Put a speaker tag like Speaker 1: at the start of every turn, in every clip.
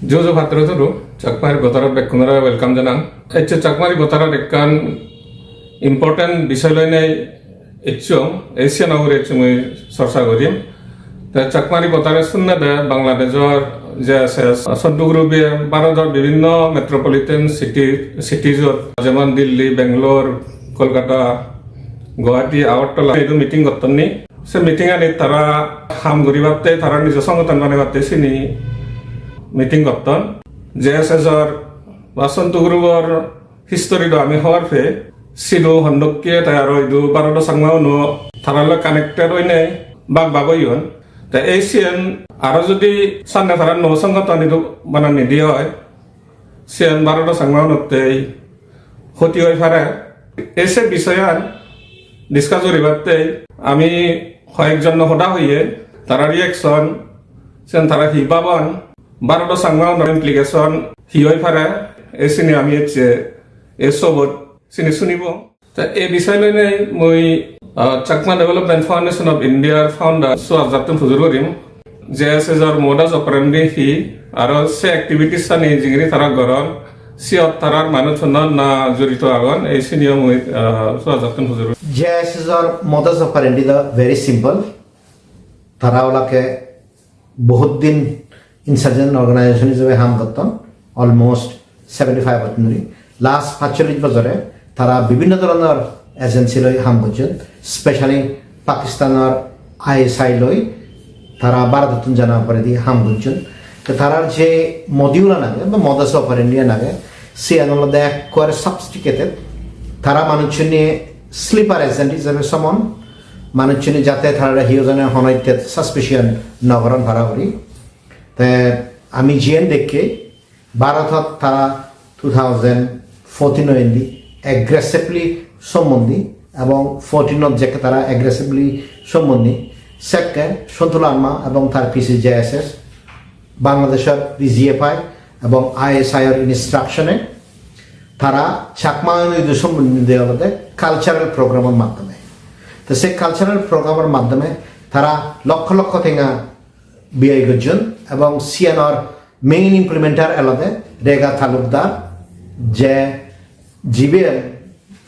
Speaker 1: Jojo Patroturu, Chakmari Botara Bekunara, welcome Janam. It's a Chakmari Botara Dekan important Bisalene Etchum, Asian over Etchum Sorsagorium. The Chakmari Botara Sunada, Bangladeshor, JSS, Sodugrubi, Barador Bivino, metropolitan cities of Jaman, Delhi, Bangalore, Kolkata, Guwahati, Agartala, meeting got Tony. So meeting and Tara Ham Gurivate, Tarani Songotan Vanavate Sini. Meeting করতাম জেএসএসর বাসন্তগুরুর history আমি হওয়ার ফে সিনো হন্ডকে তার ইদু বারোটা সাংমাও no থারালে connected হই নাই bug বাগই হন তা এশিয়ান আরো যদি সামনে থারার নো সংগঠন ইদু বানান নিদি হয় সিয়ান বারোটা সাংমাও নতে ক্ষতি হয়ে পারে এসে বিষয়ান ডিসকাস করিবাতে আমি কয়েকজন হদা হইয়ে তারা রিয়েকশন সেন তারা হিবাবান বারোটা সাংমাও ইমপ্লিকেশন হিয় পারে এই চিনি আমি এসবত চিনি শুনিব তা এই বিষয় লৈ মই চাকমা ডেভেলপমেন্ট ফাউন্ডেশন অফ ইন্ডিয়ার ফাউন্ডার সুয়াজাতুন হুজুর করিম জেএসএসর মোডাস অপারেন্ডি হি আর সে অ্যাক্টিভিটিস সানি জিগরি তারা গরন সিয়ত তারার মানুষ না জড়িত আগন এই চিনিও মই সুয়াজাতুন হুজুর
Speaker 2: জেএসএসর modus operandi the very simple তারা ওলাকে বহুত দিন ইনসার্জেন্ট অর্গানাইজেশন হিসেবে হাম করতাম অলমোস্ট 75 বছর ধরে লাস্ট 45 বছরে তারা বিভিন্ন ধরনের এজেন্সি লই হাম করছেন স্পেশালি পাকিস্তানের আইএসআই লই তারা ভারতন জানা পরে দিয়ে হাম করছেন তো তারার যে মডিউল নাগে বা মদাস অপারেন্ডিয়া নাগে সে আনন্দে করে সাবস্টিকেটেড তারা মানুষ নিয়ে স্লিপার এজেন্ট হিসেবে সমন মানুষ নিয়ে যাতে তারা হিওজনে হনাইতে সাসপিশিয়ান নগরণ ভাড়া করি আমি জিএন দেখে ভারতত তারা 2014 এন্দি এগ্রেসিভলি সম্বন্ধী এবং 14 যেকে তারা এগ্রেসিভলি সম্বন্ধী সেকে সন্তুল আর্মা এবং তার পিসি জেএসএস বাংলাদেশের বিজিএফআই এবং আইএসআইয়ের ইনস্ট্রাকশনে তারা চাকমা সম্বন্ধী দেওয়া কালচারাল প্রোগ্রামের মাধ্যমে তো সেই কালচারাল প্রোগ্রামের মাধ্যমে তারা লক্ষ লক্ষ থেকে বিআই গজন এবং সিএনআর মেইন ইমপ্লিমেন্টার আলাদা রেগা তালুকদার যে জিবিএল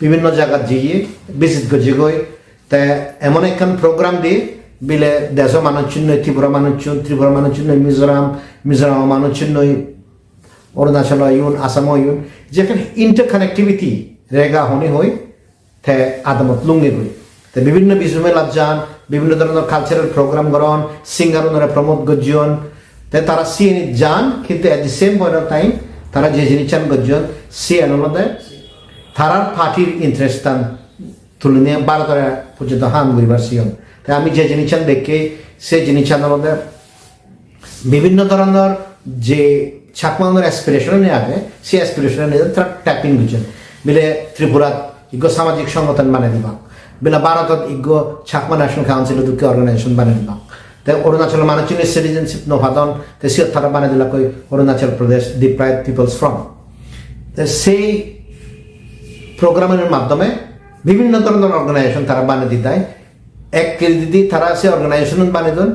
Speaker 2: বিভিন্ন জায়গা জিয়ে ভিজিট গজি গই তে এমন একখান প্রোগ্রাম দিয়ে বিলে দেশ মানুষ ত্রিপুরা মানুষ মিজোরাম মানুষ অরুণাচল ইউন আসাম ইউন যেখানে ইন্টার কানেক্টিভিটি রেগা হনি হই তে আদামত লুঙ্গি গই তে বিভিন্ন বিষয়ে লাভ যান বিভিন্ন ধরনের কালচারাল প্রোগ্রাম গ্রহণ সিঙ্গারনরা প্রমোদ গজন তারা সিএনি যান কিন্তু at the same point of time তারা যে জিনিস চান গজন সিএন মধ্যে তারার পার্টির ইন্টারেস্ট তুলে নিয়ে ভারতের পর্যন্ত হাম গরিবার সিএন তাই আমি যে জিনিস চান দেখে সে জিনিস চান মধ্যে বিভিন্ন ধরনের যে ছাকমানের অ্যাসপিরেশন নিয়ে আগে সেই অ্যাসপিরেশন নিয়ে তারা ট্যাপিং গজন মিলে ত্রিপুরা ইগো সামাজিক সংগঠন বানিয়ে দিবা বিনা ভারতত ইগো ছাকমা ন্যাশনাল কাউন্সিল দুঃখী অর্গানাইজেশন বানিয়ে দিবা তাই অরুণাচল মানুষের সিটিজেনশিপ নভাদন তো সে তারা বানিয়ে দিলা কই Arunachal Pradesh deprived people's from তো সেই প্রোগ্রামের মাধ্যমে বিভিন্ন ধরনের অর্গানাইজেশন তারা বানিয়ে দিতে এক দিদি তারা সে অর্গানাইজেশন বানিয়ে দেন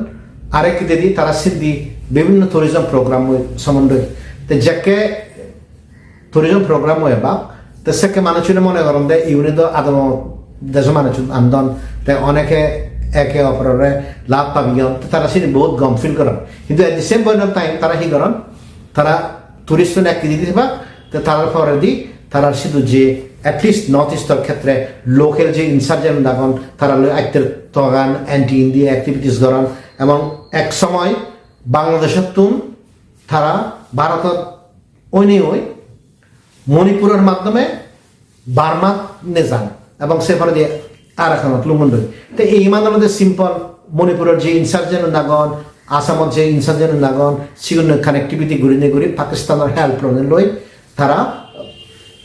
Speaker 2: আরেক দিদি তারা সিদ্ধি বিভিন্ন ট্যুরিজম প্রোগ্রাম সম্বন্ধে তো যাকে ট্যুরিজম প্রোগ্রাম হয়ে বা তো সেকে মানুষের মনে করেন দে ইউনিট আদম দেশ মানুষ আন্দোলন তাই অনেকে একে অপরের লাভ পাবি তারা সেটি বহুত গম ফিল করেন কিন্তু at the same point of time তারা কি করেন তারা টুরিস্ট এক দিতে দিবা তো তার পরে দি তারা শুধু যে অ্যাটলিস্ট নর্থ ইস্টের ক্ষেত্রে লোকাল যে ইনসার্জেন্ট দাগন তারা আইতের তগান অ্যান্টি ইন্ডিয়া অ্যাক্টিভিটিস করেন এবং এক সময় বাংলাদেশের তুন তারা ভারতত ওই মণিপুরের মাধ্যমে বার্মা নে যান এবং সেখানে দিয়ে আর এখন লুমন্ডই তো এই মাধ্যমে সিম্পল মণিপুরের যে ইনসার্জেন্ট নাগন আসামত যে ইনসার্জেন্ট নাগন সিগুন কানেক্টিভিটি ঘুরি পাকিস্তানের হেল্প লই তারা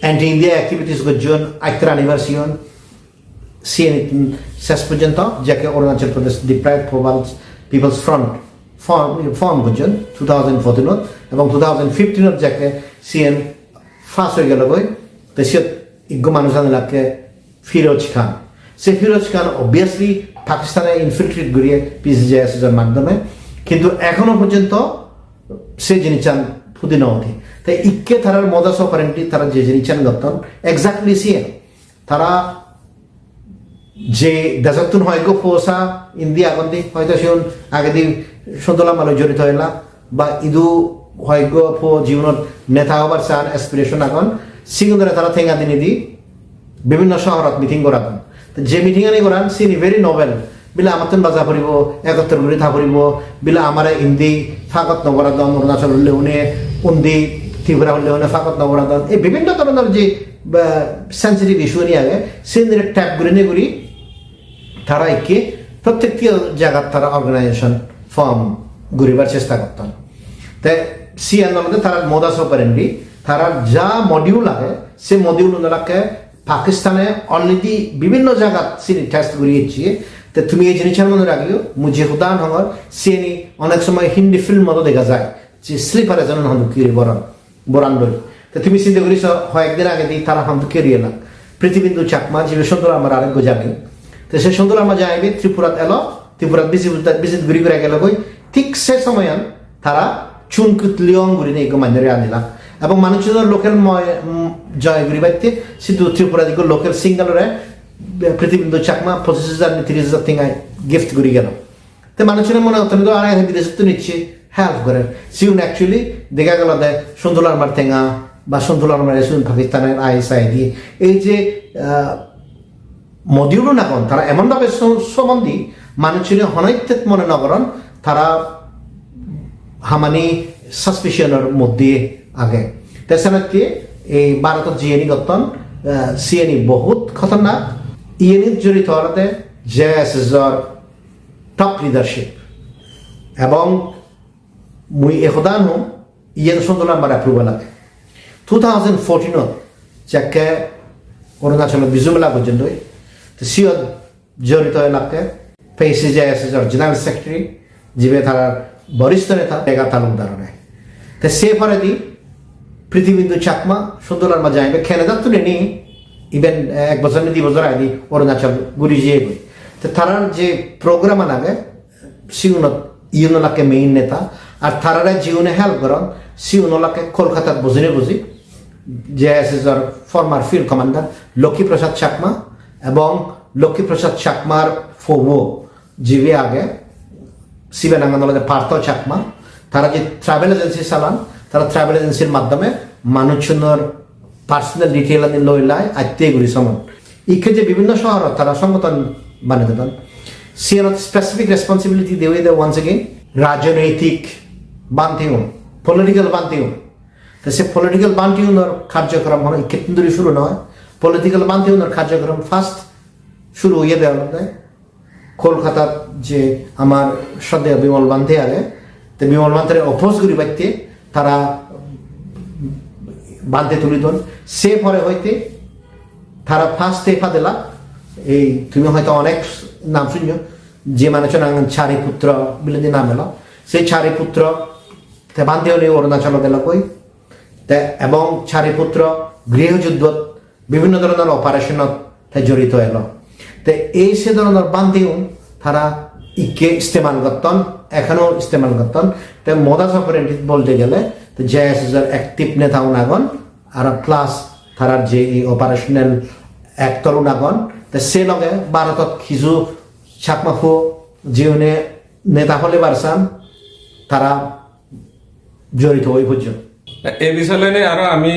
Speaker 2: অ্যান্টি ইন্ডিয়া অ্যাক্টিভিটিস গজন আইত্রা আনিভার্সিয়ন সিএন শেষ পর্যন্ত যাকে Arunachal Pradesh deprived people's front form গজন 2014 এবং 2015 যাকে সিএন ফার্স্ট হয়ে গেল বই তো সে ইগ্য মানুষ আনলাকে ফিরোজ খান সে ফিরোজ খান অবভিয়াসলি পাকিস্তানে ইনফিল্ট্রেট করিয়ে পিসিজেএসএসের মাধ্যমে কিন্তু এখনো পর্যন্ত সে জিনিস হুদিনওয়াতি তাই ইক্কে তারার মদাস অপারেন্টি তারা যে জিনিসেন গতন এক্স্যাক্টলি সিয়ে তারা যে দেশতুন হয়গ ফোসা ইন্দি আগন্দি হয়তো সেন আগে দি সন্তোলা মালয় জড়িত হইলা বা ইদু হয়গ ফো জীবনত নেতা হবার চান এসপিরেশন আগন সিগুন্দরে তারা থেঙ্গা দিনে দি বিভিন্ন শহরত মিটিং করাতন যে মিটিং আনি করান সিনি ভেরি নভেল বিলা আমাতন বাজা পড়িব একত্র করে থা পড়িব বিলা আমার ইন্দি ফাগত নগরাদন অরুণাচল হলে উনি উন্দি ত্রিপুরা হলে উনি ফাগত নগরাদন এই বিভিন্ন ধরনের যে সেন্সিটিভ ইস্যু নিয়ে আগে সিন্দিরে ট্যাপ করে নিয়ে করি তারা একে প্রত্যেকটি জায়গার তারা অর্গানাইজেশন ফর্ম গড়িবার চেষ্টা করতেন তাই সি আন্দোলনে তারা মোদাস অপারেন্ডি তারা যা মডিউল আগে সে মডিউল ওনারাকে পাকিস্তানে অলরেডি বিভিন্ন জায়গা সিনি টেস্ট করিয়েছি তো তুমি এই জিনিসের মনে রাখিও মুঝে হুদান হওয়ার সিনি অনেক সময় হিন্দি ফিল্ম মতো দেখা যায় যে স্লিপারে যেন হামদুকির বরান্ডই তো তুমি চিন্তা করিস কয়েকদিন আগে দিই তারা হামদুকির এলা পৃথিবীন্দু চাকমা যে সুন্দর আমার আরেক জানি তো সে সুন্দর আমার যাইবে ত্রিপুরাত এলো ত্রিপুরাত বেশি ঘুরি ঘুরে গেল কই ঠিক সে সময় তারা চুনকুত লিয়ং ঘুরি নেই মান্যরে আনিলা এবং মানুষজন লোকাল জয় ঘুরি বাইতে সিদ্ধু ত্রিপুরা দিকে লোকাল সিঙ্গালরে পৃথিবীন্দু চাকমা 25,000 30,000 থেকে গিফট করি গেল তো মানুষের মনে হতো না আর বিদেশে তো নিচ্ছে হেল্প করে সিউন অ্যাকচুয়ালি দেখা গেল দেয় সন্তুলার মার ঠেঙা বা সন্তুলার মার এসুন পাকিস্তানের আইএসআই দিয়ে এই যে মডিউলও না কোন তারা এমনভাবে সম্বন্ধী মানুষের হনৈত্যত মনে নকরণ তারা হামানি সাসপিশনের মধ্যে আগে তেসানাকে এই ভারতের জিএনি গঠন সিএনি বহুত খতরনাক ইএনিত জড়িত হওয়াতে জেএসএসর টপ লিডারশিপ এবং মুই এখদান হুম ইয়েন সুন্দর আমার অ্যাপ্রুভাল লাগে 2014 যাকে অরুণাচলের বিজুমেলা পর্যন্ত তো সিও জড়িত এলাকে পেসি জেএসএসর জেনারেল সেক্রেটারি যিবে তারা বরিষ্ঠ নেতা এগা তালুকদার নেয় তো সে পরে দি পৃথিবীন্দু চাকমা সুন্দর মা যাইবে খেনেদার তো নেই ইভেন 1 বছর 2 বছর আগে অরুণাচল ঘুরি যেয়ে গই তো তারার যে প্রোগ্রাম আনাগে সিউনত ইউনলাকে মেইন নেতা আর তারারা জীবনে হেল্প করন সিউনলাকে কলকাতার বুঝিনে বুঝি জেএসএসর former field commander Lakshmiprasad Chakma এবং লক্ষ্মীপ্রসাদ চাকমার ফোবো জিবি আগে শিবেনাঙ্গনদের পার্থ চাকমা তারা যে ট্রাভেল এজেন্সি চালান তারা ট্রাভেল এজেন্সির মাধ্যমে মানুষজনের পার্সোনাল ডিটেল আনি লইলায় আত্মীয় গুলি সমন ইকে যে বিভিন্ন শহর তারা সংগঠন বানিয়ে দেন সিএনত স্পেসিফিক রেসপন্সিবিলিটি দেওয়ে দেয় ওয়ান্স এগেইন রাজনৈতিক বান্তিউন পলিটিক্যাল বান্তিউন তো সে পলিটিক্যাল বান্তিউনের কার্যক্রম হলো ইকেতন ধরে শুরু নয় পলিটিক্যাল বান্তিউনের কার্যক্রম ফার্স্ট শুরু হয়ে দেওয়া দেয় কলকাতার যে আমার সদ্য বিমল বান্ধে আগে তো বিমল বান্ধের অপোজ করি ব্যক্তি তারা বান্ধে তুলি দন সে পরে হইতে তারা ফার্স্ট তেফা দিলা এই তুমি হয়তো অনেক নাম শুনছো যে মানুষের ছাড়ি পুত্র বিলেদি নাম এলো সেই ছাড়ি পুত্র বান্ধে হলে অরুণাচল দিল কই এবং ছাড়ি পুত্র গৃহযুদ্ধ বিভিন্ন ধরনের অপারেশনত জড়িত এলো তো এই সে ধরনের বান্ধিও তারা ইকে ইস্তেমাল করতেন এখনও ইস্তেমাল করতেন তো মোদাস অপারেন্টি বলতে গেলে তো জেএসএসের অ্যাক্টিভ নেতা উনাগন আর প্লাস তারার যে এই অপারেশনাল অ্যাক্টর উনাগন তো সে লগে ভারতত কিছু চাকমাফু যিনি নেতা হলে পারছান তারা জড়িত হয়ে পর্যন্ত
Speaker 1: এই বিষয়ে আরো আমি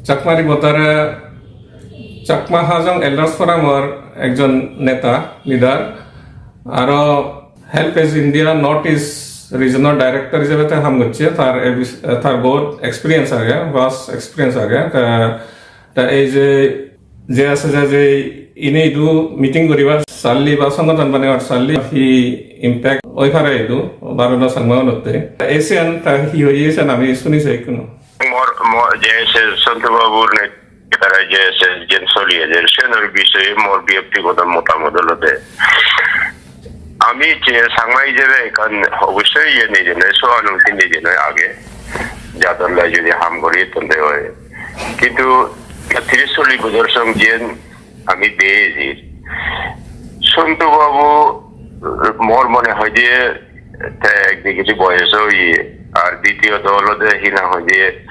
Speaker 1: চাকমারি বতারা চাকমা হাজং এল্ডার্স ফোরামর একজন নেতা লিডার আরো help age India north east regional director হিসেবে কাম করছে তার বহুত এক্সপিরিয়েন্স আগে ভাস্ট এক্সপিরিয়েন্স আগে তা এই যে আছে যে ইনে ইদু মিটিং করিবার চাল্লি বা সংগঠন বানিবার চাল্লি হি ইম্প্যাক্ট ওই ফারে ইদু বারোটা সাংবাদ নতে এসিয়ান তা হি হইয়েছে আমি শুনিছি কোনো
Speaker 3: মোর যে সন্তবাবুর তারা যে যেন চলিয়ে যে সেনের বিষয়ে মোর ব্যক্তিগত মতামত হলতে আমি যে সাংমা হিসেবে এখান অবশ্যই ইয়ে নিজে নয় সহানুভূতি নিজে নয় আগে যাদের যদি হাম করি তন্তে হয় কিন্তু 30-40 বছর সঙ্গে আমি পেয়েছি সন্তবাবু মোর মনে হয় যে একদিকে কিছু বয়সও ইয়ে আর দ্বিতীয়ত হলো যে হিনা হয় যে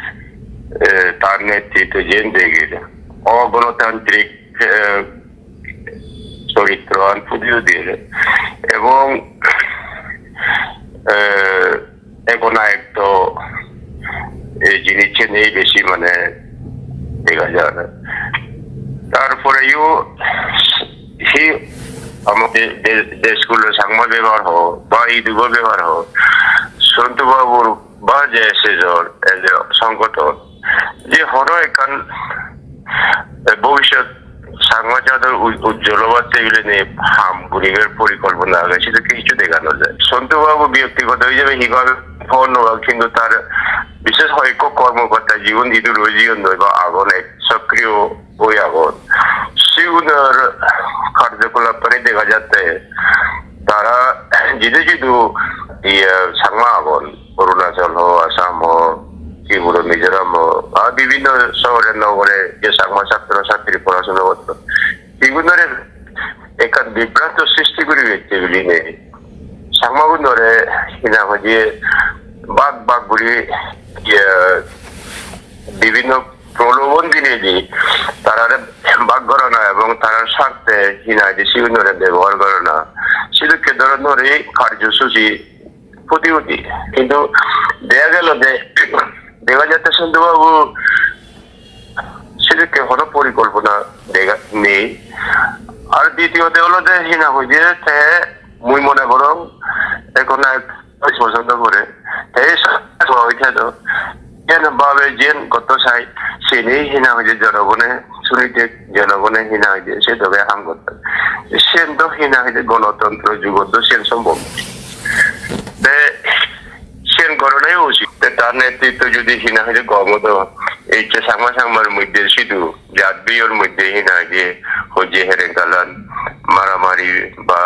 Speaker 3: তার নেতৃত্বে জেনদেগের অগণতান্ত্রিক চরিত্র আর ফুটিয়ে দিয়ে এবং এখন তো এই জিনিসে নেই বেশি মানে দেখা যায় না। তারপরেও আমাদের দেশগুলো সাংবাদ ব্যবহার হোক বা ঈদুগ ব্যবহার হোক সন্তুবাবুর বা যে সেজর সংগঠন যে হর এখান ভবিষ্যৎ সাংবাদিকদের উজ্জ্বলবাদ এগুলো নিয়ে হাম গুণিগের পরিকল্পনা আগে সেটা কিছু দেখানো যায়। সন্তুবাবু ব্যক্তিগত হিসেবে হিভাবে ধন্যবাদ, কিন্তু তার বিশেষ হয়ক কর্মকর্তা জীবন যিটো রোজীবন নয় বা আগন এক সক্রিয় ওই আগন সেগুলোর কার্যকলাপ করে দেখা যাচ্ছে তারা যিদু সাংমা আগন অরুণাচল হোক আসাম হোক ত্রিপুরা মিজোরাম হোক আর বিভিন্ন শহরে নগরে যে সাংমা ছাত্র ছাত্রী পড়াশোনা করতো এগুলোর একান বিভ্রান্ত সৃষ্টি করে ব্যক্তিগুলি নেই সাংমাগুন ধরে হিনা হয়ে বাঘ বাঘগুলি বিভিন্ন প্রলোভন দিনে দিই তারা বাঘ করে না এবং তার স্বার্থে হিনা যে সিগুনরে ব্যবহার করে না সেটাকে ধরনের এই কার্যসূচি প্রতিহতি কিন্তু দেখা গেল যে দেখা যাচ্ছে সন্তুবাবু সেটাকে হলো পরিকল্পনা দেখা নেই। আর দ্বিতীয়ত হলো যে হিনা হয়ে মুই মনে করো এখন পছন্দ করে ভাবে জেন কত চাই সে নেই হিনা হয়ে জনগণে শুনিতে জনগণে হিনা হয়ে সে তবে হাম করতে সেন তো হিনা হয়ে গণতন্ত্র যুগত সেন সম্ভব সেন করাটাই উচিত। তার নেতৃত্ব যদি হিনা হয়ে গমত এই যে সাংমা সাংমার মধ্যে শুধু জাত বিয়ের মধ্যে হিনা গিয়ে হজে হেরে গালান মারামারি বা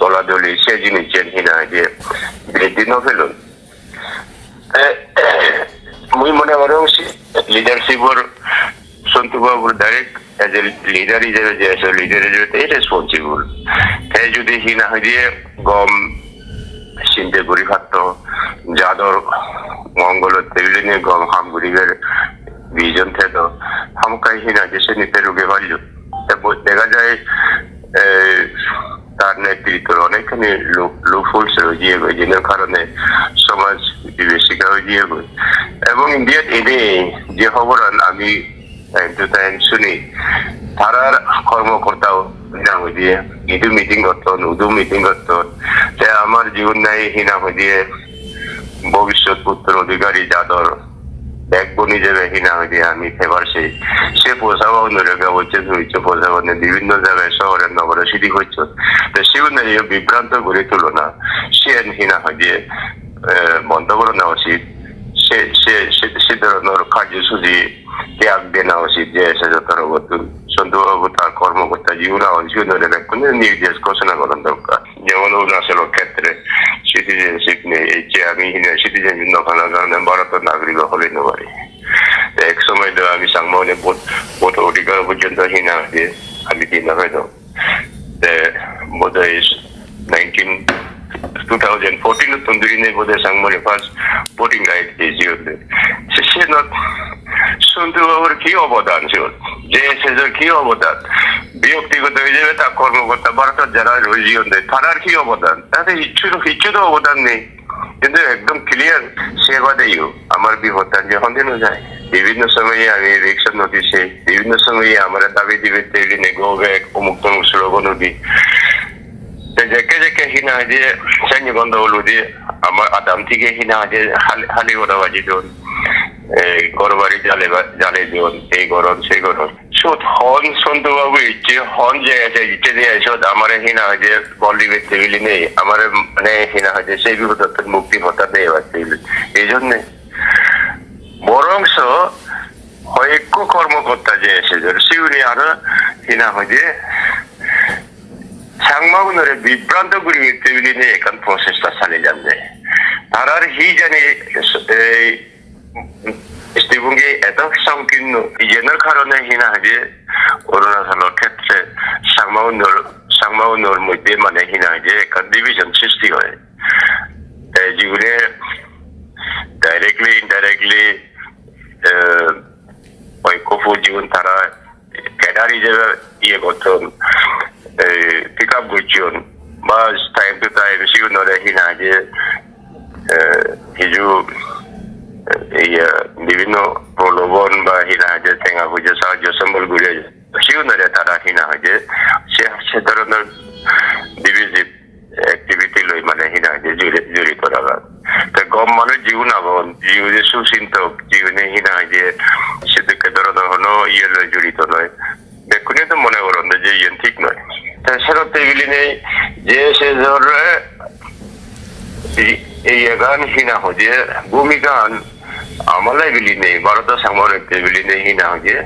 Speaker 3: দলাদলি সে জিনিস হিনা যে বৃদ্ধি ন ফেলুন মুই মনে করো লিডারশিপর সন্তুবাবুর ডাইরেক্ট এজ এ লিডার হিসেবে যে আছে লিডার হিসেবে রেসপন্সিবল তাই যদি হিনা হয়ে গম চিন্তে করি খাত যাদর মঙ্গল টেবিলে নিয়ে গম হামগুড়িদের বিজন থেত হামকাই হিনা যে সে নিতে রুগে পারল দেখা যায় তার নেতৃত্ব অনেকখানি লুফুলস হয়ে গিয়ে যেটার কারণে সমাজ বিবেচিকা হয়ে গিয়ে এবং ইন্ডিয়ার এনে যে খবর আমি টাইম টু টাইম শুনি তারার কর্মকর্তাও দিয়ে ইদু মিটিং করতেন উদু মিটিং করতেন আমার জীবন নাই হিনা হয়ে ভবিষ্যৎ উত্তরাধিকারী যাদর ব্যাকবোন হিসেবে হিনা হয়ে আমি ফেবার সে পোষাবা নরেগা হচ্ছে পোষাবানে বিভিন্ন জায়গায় শহরের নগরে সিটি হচ্ছে তো সেগুলো বিভ্রান্ত করে তুলো না সে হিনা হয়ে বন্ধ করে নেওয়া উচিত সে ধরনের কার্যসূচি ত্যাগ দেওয়া উচিত যে এসে যথারগত সন্তুবাবু তার কর্মকর্তা জীবন নির্দেশ ঘোষণা করার দরকার। যেমন অরুণাচলের ক্ষেত্রে সিটিজেনশিপ নেই এই যে আমি সিটিজেনশিপ নখানোর কারণে ভারতের নাগরিক হলে না পারি এক সময় তো আমি সাংবাদিক ভোট অধিকার পর্যন্ত হিনা দিয়ে আমি দিন হয়তো বোধ হয় 2014 তন্দুরিনে বোধ হয় সাংবাদিক ফার্স্ট ভোটিং রাইট দিয়েছিল সে সন্তুবাবুর কি অবদান ছিল যে সেজর কি অবদান ব্যক্তিগত হিসেবে তার কর্মকর্তা ভারতের যারা রোজিয়ন দেয় তার কি অবদান তাতে ইচ্ছু তো অবদান নেই কিন্তু একদম ক্লিয়ার সেবা দেইও আমার বিপত্তার যখন দিনও যায় বিভিন্ন সময়ে আমি রিক্সা নোটিশে বিভিন্ন সময়ে আমার দাবি দিবে তেলিনে গো ব্যাগ অমুক তমুক স্লোগান দিই যেকে যেকে হিনা যে সৈন্য বন্ধ হলো দিয়ে আমার আদাম থেকে হিনা যে হালি ওরা বাজি দিন গরবারি জালে দিন এই গরম সেই গরম সুদ হন সন্তুবাবু ইচ্ছে হন যে আছে ইচ্ছে দিয়ে এসব আমার হিনা যে বলি টেবিলি নেই আমার মানে হিনা যে সেই বিপদ মুক্তি হতা নেই এবার টেবিল এই জন্যে বরংস হয়ক কর্মকর্তা যে এসেছে সিউনি আরো হিনা যে সাংবাদিকরে বিভ্রান্ত করে টেবিলি নিয়ে এখান প্রসেসটা চালিয়ে যাবে তার হি জানি দৃষ্টিভঙ্গি এত সংকীর্ণ জেনের কারণে হিনা যে অরুণাচলের ক্ষেত্রে সাংবাদিকর মধ্যে মানে হিনা যে একটা ডিভিশন সৃষ্টি হয় জীবনে ডাইরেক্টলি ইনডাইরেক্টলি ওই কফু জীবন তারা ক্যাডার হিসেবে ইয়ে করতেন পিক আপ করছেন বা টাইম টু টাইম সিগুলো দেখি না যে কিছু এই বিভিন্ন প্রলোভন বা হিনা যে টেঙা বুঝে সাহায্য সম্বল ঘুরে সিগুলো তারা হিনা যে সে ধরনের ডিভিজিভ অ্যাক্টিভিটি লই মানে হিনা যে জড়িত থাকা তা গম মানে জীবন আগন জীবনে সুচিন্তক জীবনে হিনা যে সেদিকে ধরনের হলো ইয়ে লয় জড়িত নয় দেখুন তো মনে করেন যে ইয়ে ঠিক নয় তাছাড়া এগুলি নেই যে সে ধরে এই গান হিনা হচ্ছে ভূমিকান আমলাই বিলি নেই ভারত সাংবাদিক বিলি নেই হিনা হচ্ছে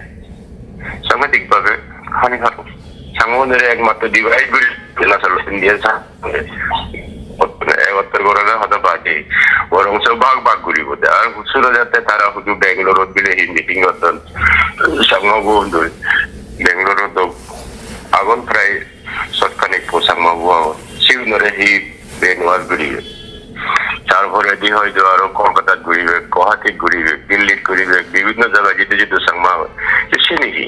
Speaker 3: সাংবাদিক ভাবে হানিকারক সাংবাদিকের একমাত্র ডিভাইড বিল ইন্ডিয়া একত্তর করে হতে পারে বরং সব ভাগ ঘুরিব আর শুরু যাতে তারা শুধু বেঙ্গালোর বিলে মিটিং করতেন সাংবাদিক বেঙ্গালোর তো আগুন প্রায় সৎখানিক সাংবাদিক সিউনরে হি বেঙ্গালোর ঘুরিবে তারপরে দি হয়তো আরো কলকাতা ঘুরিবে গুয়াহাটি ঘুরিবে দিল্লি ঘুরিবে বিভিন্ন জায়গায় যেতে যেতে সাংমা সে নাকি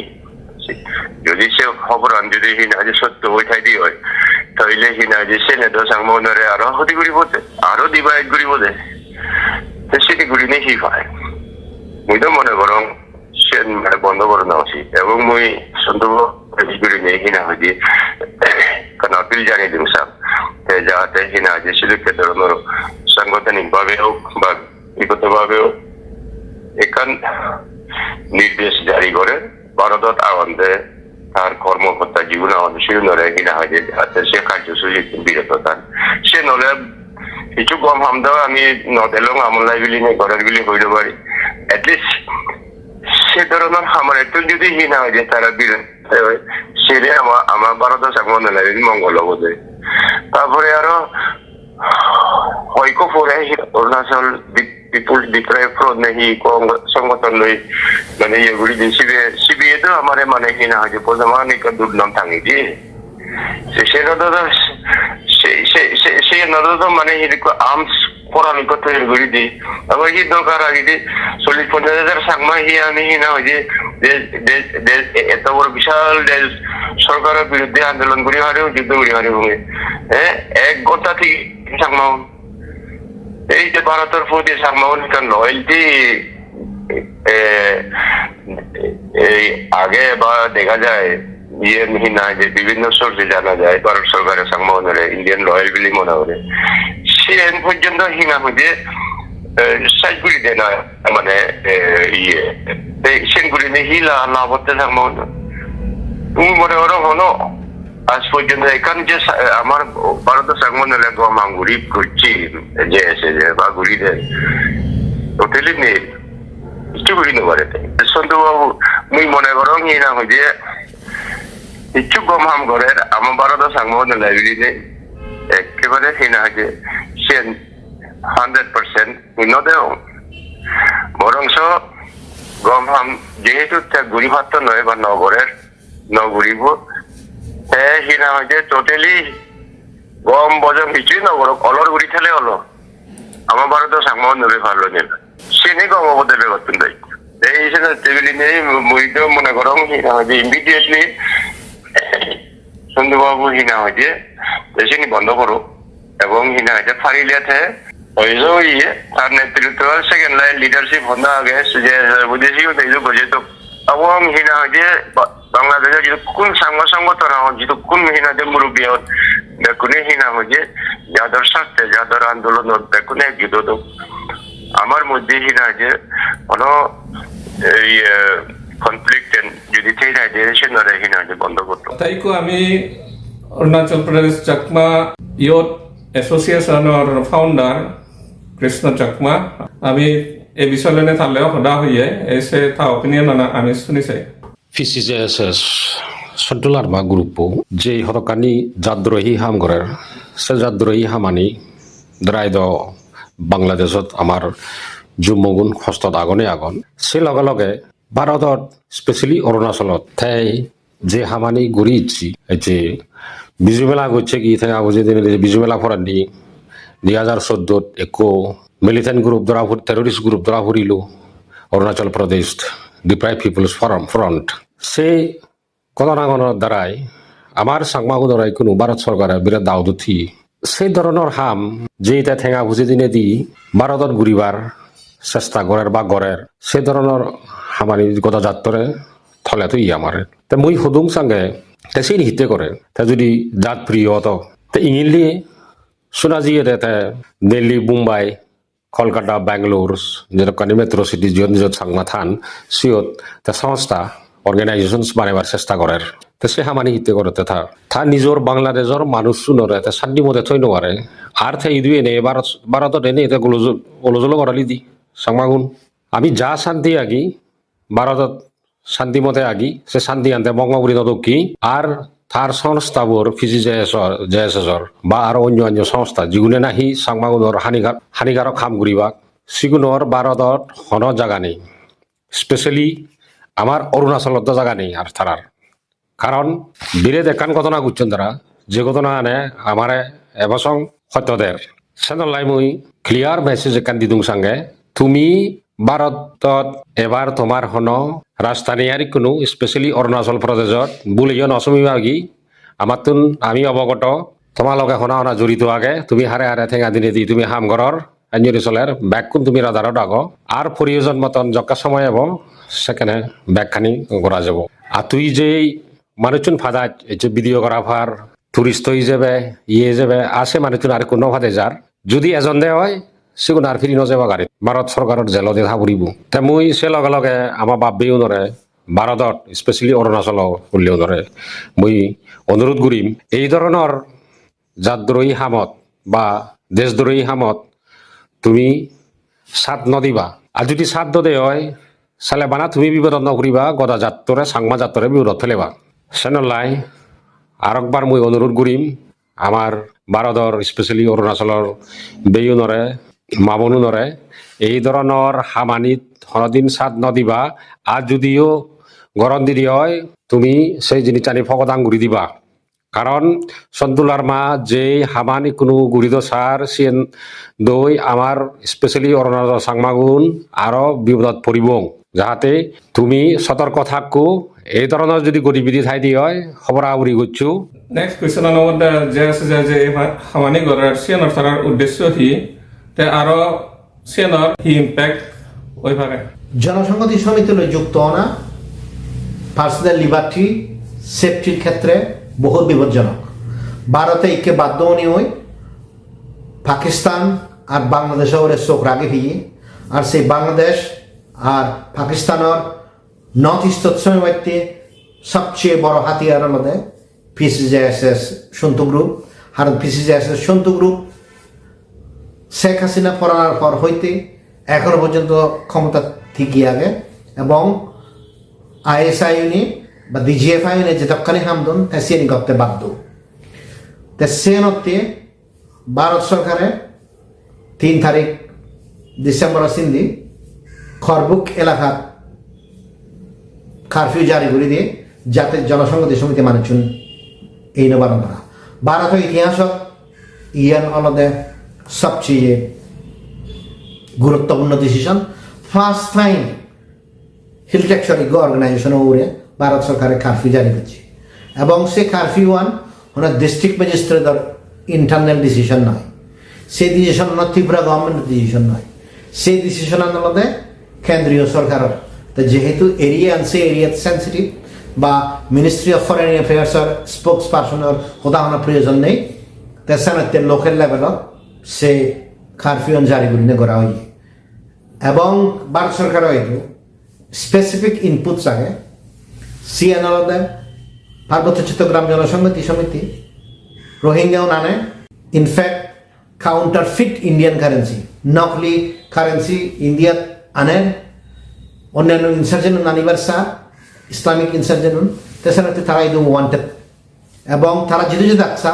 Speaker 3: যদি সে খবর আন যদি হিনা যে সত্য ওইটাই দিয়ে হয় তাহলে হিনা যে সে নেতা সাংমারে আরো হতি ঘুরিব আরো ডিভাইড ঘুরিব সেটি ঘুরি নেই হি পায় মুই তো মনে করং সে বন্ধ করে নেওয়া উচিত এবং মুই সন্তোষ ঘুরি নেই হিনা হয়ে কারণ আপিল জানিয়ে দিন সাহেব যাতে হিনা যে সিলেক্ট ধরনের সাংগঠনিক ভাবে হোক বা ব্যক্তিগত ভাবে হোক এখান নির্দেশ জারি করে ভারতত আনন্দে তার কর্মকর্তা জীবন আনন্দ শিরোনারে হিনা হয় যে যাতে সে কার্যসূচি বিরত থান সে নলে কিছু কম হামদাও আমি নদেলং আমলাই বিলি নিয়ে ঘরের বিলি হইতে পারি এটলিস্ট সে ধরনের আমার একটু যদি হিনা হয় যে তারা বিরত হয় সেরে আমার ভারতের সাংবাদিক লাগে মঙ্গল বোধে তারপরে আরো হয়কো পরে অরুণাচল পিপুল ডিপ্রাইভ ফ্রন্ট নেই সংগঠন লই মানে এগুলি সিবিএ তো আমার মানে হিনা হয় যে প্রধানিক দুর্নাম থাকি দি সে নদ সে নদ মানে আর্মস পরানিক তৈরি করে দি আবার কি দরকার আগে যে 40-50,000 সাংমা হি আমি হিনা হয় যে এত বড় বিশাল দেশ সরকারের বিরুদ্ধে আন্দোলন করি হারেও যুদ্ধ করি হারেও এক ঘন্টা থেকে সাংমা এই যে ভারতের প্রতি সাংবাদিক লয়্যালটি এই আগে বা দেখা যায় ইয়ে হিনা যে বিভিন্ন সোর্সে জানা যায় ভারত সরকারের সাংবাদিক ইন্ডিয়ান লয়্যাল বিলি মনে করে সে এন পর্যন্ত হিনা হয়ে সাইজগুলি দেয় না মানে ইয়ে সেগুলি নিয়ে হিলা না করতে সাংবাদিক তুমি মনে করো হলো আজ পর্যন্ত এখানে যে আমার ভারতের সাংবাদিক গম ঘুরি করছি যে এসে যে বা ঘুরি দেয় টোটালি নেই কিছু ঘুরি নেবারে সন্তু বাবু মুই মনে করো না হয়ে কিছু গম হাম করে আমার ভারতের সাংবাদিক লাইব্রেরি নেই একেবারে হিনা যে সে 100% নদেও বরংস গম হাম যেহেতু ঘুরি ভাত নয় বা নগরের নগরিব হিনা হয়েছে টোটালি গম বজম কিছুই নগর অলর ঘুরি খেলে হলো আমার ভারতের সাংবাদিক নেবে ভালো নেবে সে নেই গম অবদেবে করতেন তাই এই টেবিলি নেই মুই তো মনে করো হিনা হয়েছে ইমিডিয়েটলি সন্দুবাবু হিনা হয়েছে সেটি বন্ধ করো এবং হিনা হয়েছে ফারিলিয়াতে ইয়ে তার নেতৃত্ব সেকেন্ড লাইন লিডারশিপ হন্দা আগে যে বুঝেছি বুঝে তো এবং হিনা হয়েছে বাংলাদেশের যেহেতু কোন সংগঠন যেহেতু কোন হিনা যে মুরব্বী দেখুনে হিনা হয়েছে যাদের স্বার্থে যাদের আন্দোলন দেখুনে যুদ্ধ আমার মধ্যে হিনা হয়েছে কোনো এই কনফ্লিক্ট যদি থেকে থাকে সে নরে হিনা হয়েছে বন্ধ করতো
Speaker 1: তাইকো আমি অরুণাচল প্রদেশ চাকমা ইয়ুথ এসোসিয়েশনের ফাউন্ডার কৃষ্ণ চাকমা আমি এই বিষয়ে থাকলেও সদা হইয়ে এসে তা অপিনিয়ন আমি শুনিছে
Speaker 4: PCJSS সন্তুলার বা গ্রুপ যে হরকানি জাদ্রোহী হাম করে সে জাদ্রোহী হামানি দ্রাইদ বাংলাদেশত আমার জুম্মগুণ হস্তত আগনে আগন সে লগে লগে ভারতত স্পেচিয়েলি অৰুণাচলত ঠাই যে হামানি ঘুরি ইচ্ছি যে বিজু মেলা করছে কি থেকে আবু যেদিন বিজু মেলা ফরানি 2014 একো মিলিটেন্ট গ্রুপ ধরা টেরোরিস্ট গ্রুপ ধরা ফুরিল Arunachal Pradesh deprive people's front সেই ঘটনাখনৰ দ্বাৰাই আমাৰ চাংমাগু দ্বাৰাই কোনো ভাৰত চৰকাৰে বিৰাট দাউদ উঠি সেই ধৰণৰ হাম যে এতিয়া ঠেঙা ভুজি দিনে দি ভাৰতত ঘূৰিবাৰ চেষ্টা কৰে বা কৰে সেই ধৰণৰ হামানি গতাজাতৰে থলেতো ই আমাৰ তে মই সুদুং চাংগে তে সেই হিতে কৰে তে যদি জাত প্ৰিয় তে ইংলি সোনাজিয়ে তে দিল্লী মুম্বাই কলকাতা বেংগলোৰ যেনেকুৱা মেট্ৰ' চিটি য'ত য'ত চাংমা থান সিয়ত তে সংস্থা অৰ্গেনাইজেশ্যনছ বানাইবাৰ চেষ্টা কৰে তে সে হামানি হিতে কৰে থা নিজৰ বাংলাদেশৰ মানুহ চুনৰে তে শান্তি মতে থৈ নোৱাৰে আর থে ইদু এনে ভারতত এনে এটা গোলজল করালি দি সাংমাগুন আমি যা শান্তি আগি ভারতত শান্তি মতে আগি সে শান্তি আনতে বঙ্গপুরী নদকি আর তার সংস্থাবোৰ জেএসএসৰ বা আর অন্য অন্য সংস্থা যিগুনে নাহি সাংমাগুনৰ হানিকাৰক কাম কৰিবা সিগুণৰ ভারতত হন জাগা নেই স্পেশালি আমার অরুণাচলত জাগা নেই আর তারার কারণ বিরেদ একান ঘটনা গুচ্ছন তারা যে ঘটনা আনে আমারে এবছং সত্যদের সেনলাই মই ক্লিয়ার মেসেজ একান দিদুং সঙ্গে তুমি ভারতত এবার তোমার হন রাজধানীয়ারি কোনো স্পেশালি অরুণাচল প্রদেশত বুলিও নচমিবাগি আমার তুন আমি অবগত তোমালোকে হনা হনা জড়িত আগে তুমি হারে হারে ঠেঙা দিনে দি তুমি হামঘৰৰ অঞ্জলিচলের ব্যাগকুন তুমি রাধারত আগ আর প্রয়োজন মতন যকা সময় হব সেখানে ব্যাগখানি করা যাব আর তুই যে মানুষজন ফাদাত এই যে ভিডিওগ্রাফার টুরিস্ট হিসেবে হিসেবে আসে মানুষজন আর কোনো ফাদে যার যদি এজন দে হয় সেগুন আর ফিরি নযাব গাড়ীত ভাৰত চৰকাৰৰ জেলতে থাবুৰিব তে মই সে লগে লগে আমাৰ বাবেও নৰে ভাৰতত স্পেচিয়েলি অৰুণাচল উল্লেও নৰে মই অনুৰোধ কৰিম এই ধৰণৰ জাতদ্ৰোহী হামত বা দেশদ্ৰোহী হামত তুমি সাথ নদিবা আর যদি সাথ দে হয় চালে বানা তুমি বিপদত নকৰিবা গদা জাতৰে চাংমা জাতৰে বিপদত ফেলেবা সেনলাই আর একবার মই অনুরোধ করিম আমার ভারতর স্পেশালি অরুণাচলের বেয়ো নরে মামনু নরে এই ধরনের হামানিত হনদিন সাথ নদিবা আর যদিও গরম দিদি হয় তুমি সেই জিনিস টানি ফকদাং ঘুরি দিবা কারণ সন্তুলার মা যে হামানি কোনো গুড়িদ সার সিয়েন দই আমার স্পেশালি অরুণাচল চাংমাগুন আরো বিপদত পড়িব যাহাতে তুমি সতর্ক থাকো এই ধরনের যদি গতিবিধি ঠাই দি হয় খবর আউরি করছো
Speaker 1: নেক্সট কুৱেশ্যন নম্বর যে আছে যে এবার হামানি গড়ার সিয়ানোর তারার উদ্দেশ্য হি তে আরো সিয়ানোর হি ইম্প্যাক্ট ওই পারে
Speaker 2: জনসংহতি সমিতিলৈ যুক্ত অনা পার্সোনাল লিবার্টি সেফটির ক্ষেত্রে বহুত বিপজ্জনক ভারতে ইকে বাধ্যমনি হই পাকিস্তান আর বাংলাদেশের চোখ রাগে ফিয়ে আর সেই বাংলাদেশ আর পাকিস্তানের নর্থ ইস্টত সীমান্তে সবচেয়ে বড় হাতিয়ারের মধ্যে পিসিজেএসএস সন্তু গ্রুপ আর পিসিজেএসএস সন্তু গ্রুপ শেখ হাসিনা পড়ানোর পর হইতে এখনো পর্যন্ত ক্ষমতা ঠিকই আগে এবং আইএসআই ইউনি বা ডিজিএফআই ইউনি যেতক্ষণে হামদন সিএনি করতে বাধ্য তে সেনতে ভারত সরকারে 3 তারিখ ডিসেম্বর সিন্ধি খরবুক এলাকার কারফিউ জারি করে দিয়ে যাতে জনসংহতি সমিতি মানুষজন এই নবারণ করা ভারতের ইতিহাসত ইয়ান অলদে সবচেয়ে গুরুত্বপূর্ণ ডিসিশন ফার্স্ট টাইম হিলটেকশরিক অর্গানাইজেশন ওরে ভারত সরকারের কারফিউ জারি করছে এবং সে কারফিউ ওনার ডিস্ট্রিক্ট ম্যাজিস্ট্রেটর ইন্টারনাল ডিসিশন নয় সেই ডিসিশন ত্রিপুরা গভর্নমেন্টের ডিসিশন নয় সেই ডিসিশন আনলদে কেন্দ্রীয় সরকারের তো যেহেতু এরিয়া আনছে এরিয়া সেন্সিটিভ বা মিনিস্ট্রি অফ ফরেন অ্যাফেয়ার্সের স্পোক্স পার্সনের উদাহরণের প্রয়োজন নেই তেসানাতে লোকাল লেভেলত সে কারফিউ জারি করে করা হয় এবং ভারত সরকার হয়তো স্পেসিফিক ইনপুট আগে সিএনএলদে পার্বত্য চট্টগ্রাম জনসংহতি সমিতি রোহিঙ্গাও নানে ইনফ্যাক্ট কাউন্টারফিট ইন্ডিয়ান কারেন্সি নকলি কারেন্সি ইন্ডিয়াত আনে অন্যান্য ইনসার্জেন্ট নানিবার সার ইসলামিক ইনসার্জেন্ট তেসারাতে তারা এই ওয়ান্টেড এবং তারা যেতে যেতে আকসা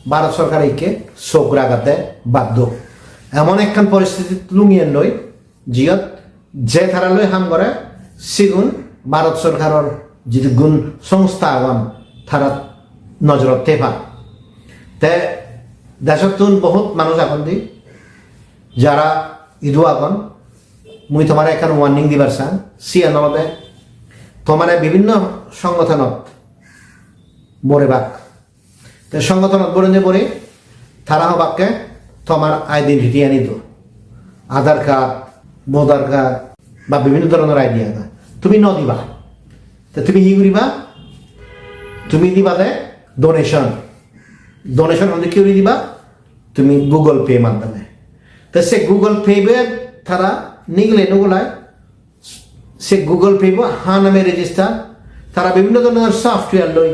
Speaker 2: ভারত সরকার এইকে চোখ রাগাতে বাধ্য এমন একখান পরিস্থিতি লুঙিয়ে লই জিয়ত যে তারা লই হাম করে সিগুন ভারত সরকারের যদি গুণ সংস্থা আগন তারা নজরত তেফা তে দেশত বহুত মানুষ এখন দি যারা ইদু আগন মুই তোমার এখন ওয়ার্নিং দিবার চান সিএন অলদে তোমার বিভিন্ন সংগঠনত বরেবাক তো সংগঠনত বরে বরে তারা হবাকে তোমার আইডেন্টিটি আনিত আধার কার্ড ভোটার কার্ড বা বিভিন্ন ধরনের আইডিয়া তুমি দিবা তো তুমি কি করিবা তুমি দিবা দে ডোনেশন হলে কি দিবা তুমি গুগল পে মাধ্যমে তো সে গুগল পে তারা নিগলে নগুলায় সে গুগল পে নামে রেজিস্টার তারা বিভিন্ন ধরনের সফটওয়্যার লই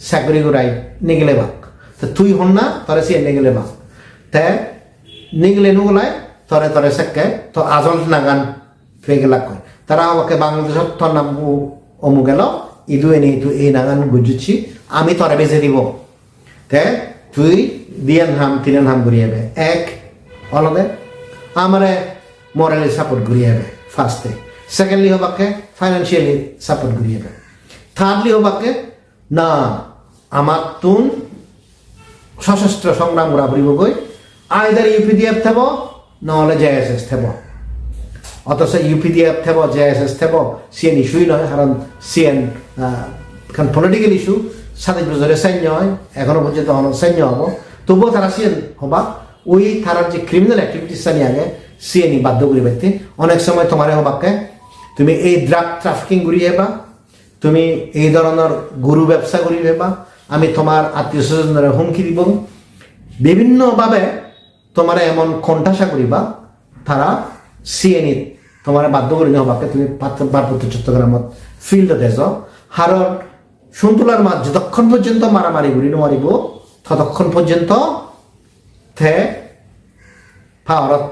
Speaker 2: চাকরি করাই নিগলে বাক তো তুই হন না তরে সে নিগলে বাক তে নিগলে নগুলায় তরে তরে সেকে তো আজল নাগান ফেগে লাগ কয় তারা আমাকে বাংলাদেশত তোর নাম অমু গেল ইদু এনে ইদু এই নাগান বুঝুছি আমি তরে বেঁচে দিব তে তুই দিয়ান হাম তিনান হাম ঘুরিয়ে যাবে এক অলদে আমারে মরালি সাপোর্ট ঘুরিয়ে যাবে ফার্স্টে সেকেন্ডলি হবাকে ফাইন্যান্সিয়ালি সাপোর্ট ঘুরিয়ে যাবে থার্ডলি হবাকে না আমার তুন সশস্ত্র সংগ্রাম করা ফুরিব গই আইদার ইউপিডিএফ থেব নহলে জেএসএস থেব অথচ ইউপিডিএফ থেব জেএসএস থেব সিএন ইস্যুই নয় কারণ সিএন কারণ পলিটিক্যাল ইস্যু 27 বছরে সৈন্য হয় এখনো পর্যন্ত সৈন্য হব তবুও তারা সিএন হবা ওই তারার যে ক্রিমিনাল অ্যাক্টিভিটিস নিয়ে আগে সিএনই বাধ্য করি ব্যক্তি অনেক সময় তোমার হবাকে তুমি এই ড্রাগ ট্রাফিকিং ঘুরিয়ে হেবা তুমি এই ধরনের গরু ব্যবসা করিয়ে হেবা আমি তোমার আত্মীয় স্বজনের হুমকি দিব বিভিন্নভাবে তোমার এমন কণ্ঠাসা করিবা তারা সিএনই তোমার বাধ্য করি হবাকে তুমি পার্বত্য চট্টগ্রামত ফিল্ড দেশ হারণ সন্তুলার মাছ যতক্ষণ পর্যন্ত মারামারি ঘুরি মারিব ততক্ষণ পর্যন্ত থে পাওয়ারত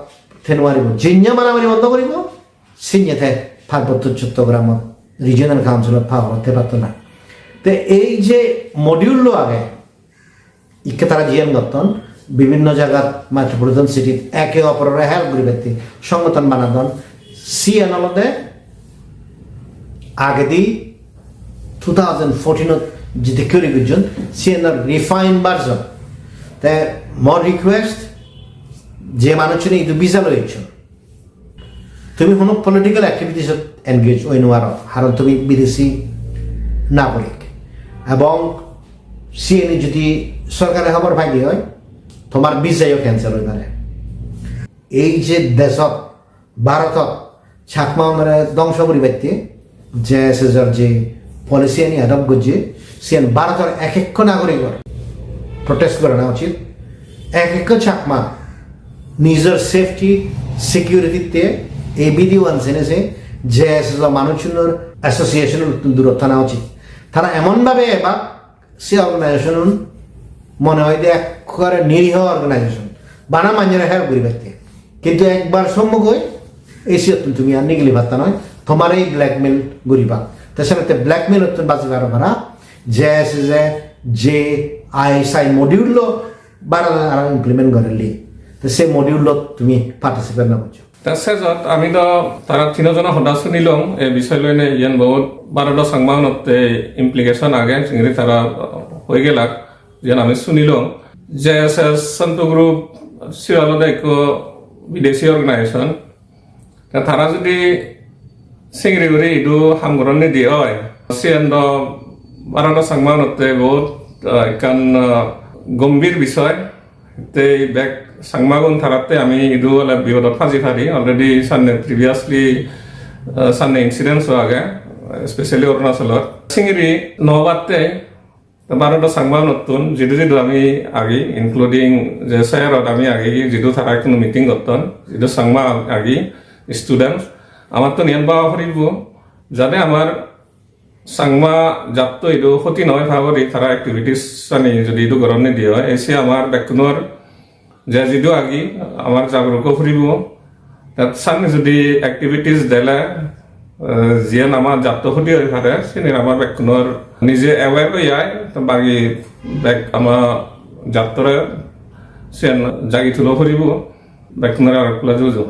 Speaker 2: থে নোৱাৰিব জিঞ্জা মারামারি বন্ধ করিব সিঞ্জে থে পার্বত্য চট্টগ্রামত রিজিয়নাল কাউন্সিলত পাওয়ারত থে পারত না তো এই যে মডিউল আগে ইকে তারা জিএম গঠন বিভিন্ন জায়গার মেট্রোপলিটন সিটি একে অপরের হেল্প করি ব্যক্তি সংগঠন বানাদন সিএন অলদে আগে দি 2014 যেটি করে গুজন সিএনর রিফাইন ভার্জন তে মোর রিকোয়েস্ট যে মানুষের ইদু বিজা লইছ তুমি কোনো পলিটিক্যাল অ্যাক্টিভিটিসত এনগেজ হই নোয়ার কারণ তুমি বিদেশি নাগরিক এবং সিএনই যদি সরকারের খবর ভাগি হয় তোমার বিজাইও ক্যান্সেল হয়ে পারে এই যে দেশত ভারতত ছাকমা ধ্বংস পরিবর্তে যে যে পলিসি আনি অ্যাডপ্ট করছে সিএন ভারতের এক এক নাগরিকর প্রটেস্ট করে নেওয়া উচিত এক এক ছাকমা নিজের সেফটি সিকিউরিটিতে এই বিধি আনছে যে মানুষের অ্যাসোসিয়েশনের দূরত্ব নেওয়া উচিত তারা এমনভাবে বা সে অর্গানাইজেশন মনে হয় যে একবারে নিরীহ অর্গানাইজেশন বানা মানুষেরা হেল্প করি ব্যক্তি কিন্তু একবার সম্মুখ হই এসে তুমি আর নিগলি ভাত্তা নয় তোমার এই ব্ল্যাকমেল গরিবা তাছাড়া ব্ল্যাকমেল বাঁচিবার ভাড়া যে আইএসআই মডিউল বারা ইমপ্লিমেন্ট করেলি তো সেই মডিউলত তুমি পার্টিসিপেট না করছো
Speaker 1: তাৰ শেষত আমি তো তারা তিনজনৰ সদস্য নিলম এই বিষয় লৈ ইয়ান বহুত বারোটা সংবাদত ইমপ্লিকেশন আগে চিংড়ি তারা হয়ে গেলাক যেন আমি শুনিলাম জেএসএস সন্তু গ্রুপ সিওয়ালদে এক বিদেশি অর্গানাইজেশন তারা যদি চিংড়ি করে ইদু হামগরণ দিয়ে হয় সিএন বারোটা সংবাদতে বহুত একান গম্ভীর বিষয় তে ব্যাক সাংমাগুন থারাতে আমি ইদু বিপদত ফাঁজি ফারি অলরেডি সামনে প্রিভিয়াসলি সামনে ইনসিডেন্টস আগে স্পেশালি অরুণাচলত চিংড়ি নবাতে বারোটা সাংমা নতুন যিটো আমি আগি ইনক্লুডিং যে চেয়ারত আমি আগি যিটো থাকা কোনো মিটিং করতাম যিটো সাংমা আগি স্টুডেন্টস আমার তো নিয়ম পাওয়া ফুরিব যাতে আমার সাংমা জাতটো এইটো ক্ষতি নহয় ভাবি তারা এক্টিভিটিস আনি যদি এইটো গরম নিদিয়ে হয় এসে আমার বেকুনৰ যে যিটো আগি আমার জাগরুক ফুরিব তাত সামনে যদি এক্টিভিটিস দিলে যিয়েন আমার জাতটো ক্ষতি হৈ পাৰে চিনি আমার বেকুনৰ নিজে এৱেৰ হৈ যায় বাকী বেক আমার জাতৰে চেন জাগি থলো ফুরিব বেকুনৰ আৰু যুঁজো